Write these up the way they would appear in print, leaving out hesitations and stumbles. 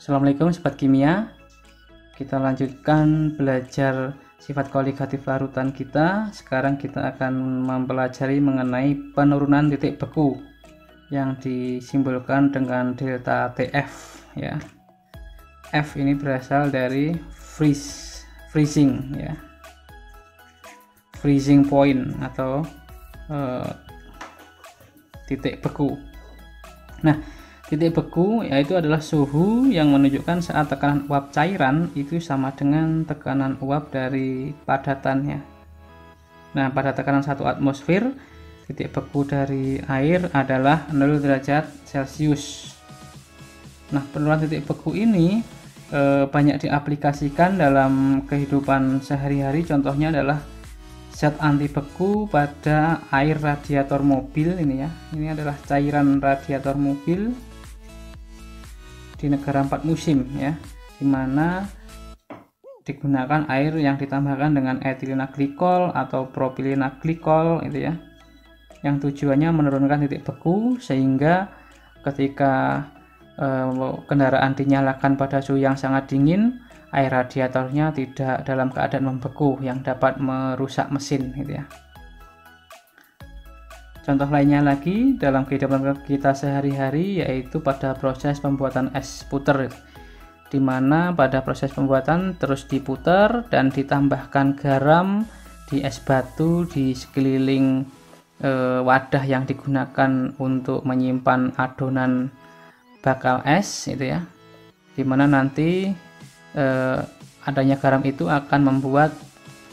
Assalamualaikum sobat kimia. Kita lanjutkan belajar sifat koligatif larutan kita. Sekarang kita akan mempelajari mengenai penurunan titik beku yang disimbolkan dengan delta TF ya. F ini berasal dari freezing ya. Freezing point atau titik beku. Nah, titik beku yaitu adalah suhu yang menunjukkan saat tekanan uap cairan itu sama dengan tekanan uap dari padatannya. Nah, pada tekanan 1 atmosfer, titik beku dari air adalah 0 derajat Celcius. Nah, penurunan titik beku ini banyak diaplikasikan dalam kehidupan sehari-hari. Contohnya adalah zat anti beku pada air radiator mobil ini ya. Ini adalah cairan radiator mobil di negara 4 musim ya, dimana digunakan air yang ditambahkan dengan etilena glikol atau propilena glikol itu ya, yang tujuannya menurunkan titik beku sehingga ketika kendaraan dinyalakan pada suhu yang sangat dingin, air radiatornya tidak dalam keadaan membeku yang dapat merusak mesin gitu ya. Contoh lainnya lagi dalam kehidupan kita sehari-hari yaitu pada proses pembuatan es puter, di mana pada proses pembuatan terus diputer dan ditambahkan garam di es batu di sekeliling wadah yang digunakan untuk menyimpan adonan bakal es itu ya, dimana nanti adanya garam itu akan membuat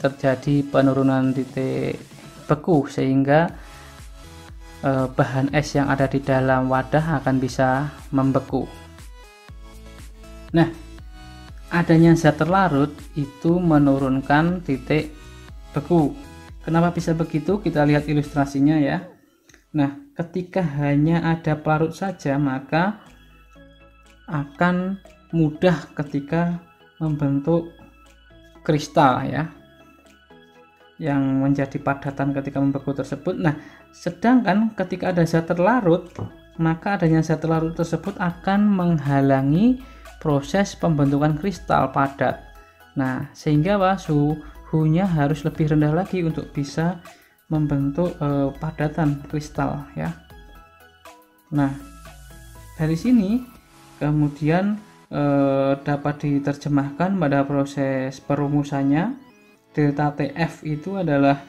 terjadi penurunan titik beku sehingga bahan es yang ada di dalam wadah akan bisa membeku. Nah, adanya zat terlarut itu menurunkan titik beku. Kenapa bisa begitu? Kita lihat ilustrasinya ya. Nah, ketika hanya ada pelarut saja maka akan mudah ketika membentuk kristal ya, yang menjadi padatan ketika membeku tersebut. Nah, sedangkan ketika ada zat terlarut, maka adanya zat terlarut tersebut akan menghalangi proses pembentukan kristal padat. Nah, sehingga suhunya harus lebih rendah lagi untuk bisa membentuk padatan kristal ya. Nah, dari sini kemudian dapat diterjemahkan pada proses perumusannya. Delta TF itu adalah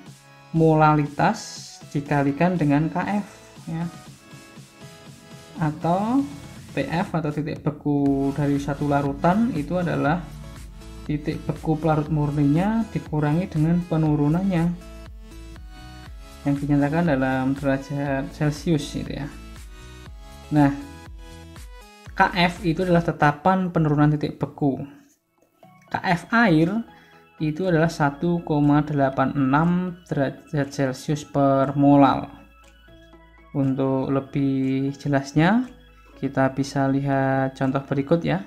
molalitas dikalikan dengan KF ya, atau TF atau titik beku dari satu larutan itu adalah titik beku pelarut murninya dikurangi dengan penurunannya yang dinyatakan dalam derajat Celcius gitu ya. Nah, KF itu adalah tetapan penurunan titik beku. KF air itu adalah 1,86 derajat Celcius per molal. Untuk lebih jelasnya, kita bisa lihat contoh berikut ya.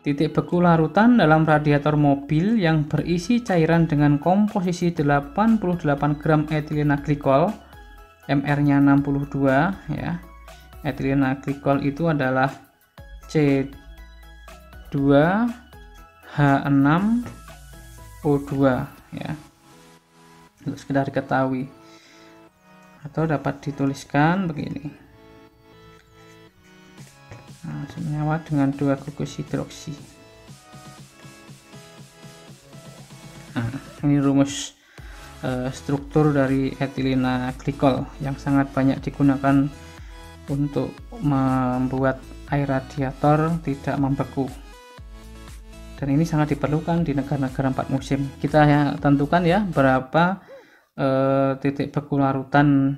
Titik beku larutan dalam radiator mobil yang berisi cairan dengan komposisi 88 gram etilena glikol, MR-nya 62 ya. Etilena glikol itu adalah C2H6O2 ya, untuk sekedar diketahui, atau dapat dituliskan begini. Nah, senyawa dengan 2 gugus hidroksi. Nah, ini rumus struktur dari etilena glikol yang sangat banyak digunakan untuk membuat air radiator tidak membeku, dan ini sangat diperlukan di negara-negara 4 musim. Kita ya tentukan ya berapa titik beku larutan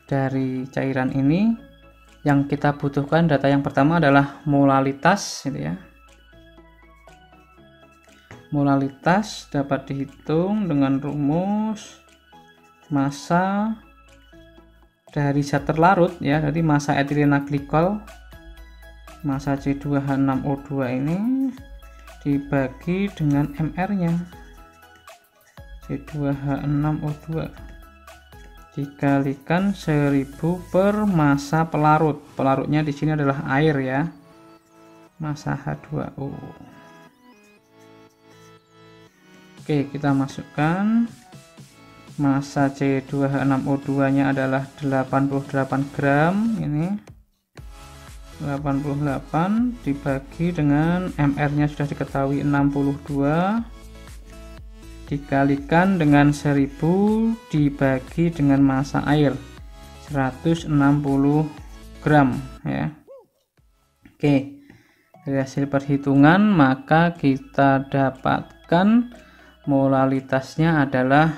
dari cairan ini. Yang kita butuhkan data yang pertama adalah molalitas gitu ya. Molalitas dapat dihitung dengan rumus massa dari zat terlarut ya, jadi massa etilena glikol, massa C2H6O2 ini dibagi dengan MR-nya C2H6O2 dikalikan 1000 per massa pelarut. Pelarutnya di sini adalah air ya. massa H2O. Oke, kita masukkan massa C2H6O2 nya adalah 88 gram. Ini 88 dibagi dengan MR nya sudah diketahui 62, dikalikan dengan 1000 dibagi dengan massa air 160 gram ya. Oke, dari hasil perhitungan maka kita dapatkan molalitasnya adalah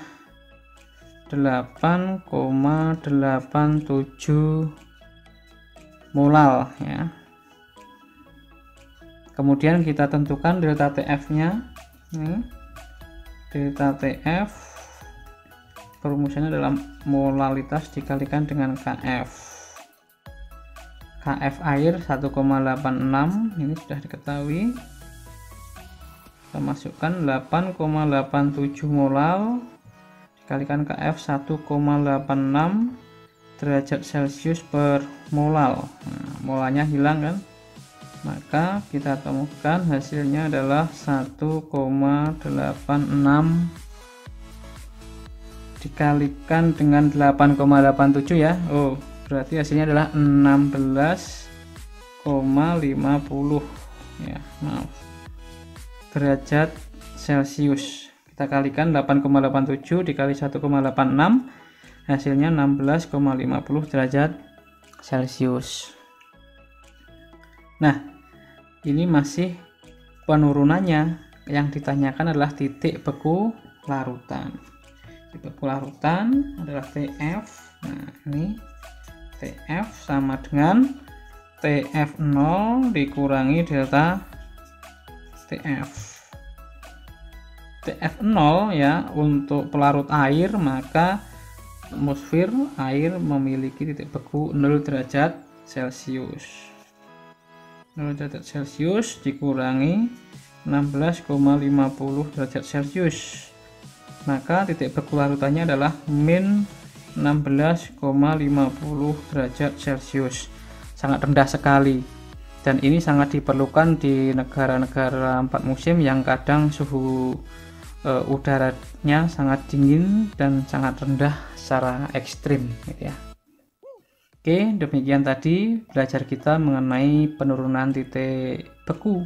8,87 molal ya. Kemudian kita tentukan delta TF nya. Delta TF perumusannya adalah molalitas dikalikan dengan KF. KF air 1,86, ini sudah diketahui. Kita masukkan 8,87 molal dikalikan KF 1,86 derajat Celcius per molal. Nah, molanya hilang kan, maka kita temukan hasilnya adalah 1,86 dikalikan dengan 8,87 ya. Oh, berarti hasilnya adalah 16,50 ya, maaf, derajat Celcius. Kita kalikan 8,87 dikali 1,86, hasilnya 16,50 derajat Celcius. Nah, ini masih penurunannya. Yang ditanyakan adalah titik beku larutan. Titik beku larutan adalah TF. Nah, ini TF sama dengan TF0 dikurangi delta TF. TF0 ya, untuk pelarut air maka atmosfer air memiliki titik beku 0 derajat Celcius. 0 derajat Celcius dikurangi 16,50 derajat Celcius, maka titik beku larutannya adalah min 16,50 derajat Celcius. Sangat rendah sekali, dan ini sangat diperlukan di negara-negara 4 musim yang kadang suhu udaranya sangat dingin dan sangat rendah secara ekstrim gitu ya. Oke, demikian tadi belajar kita mengenai penurunan titik beku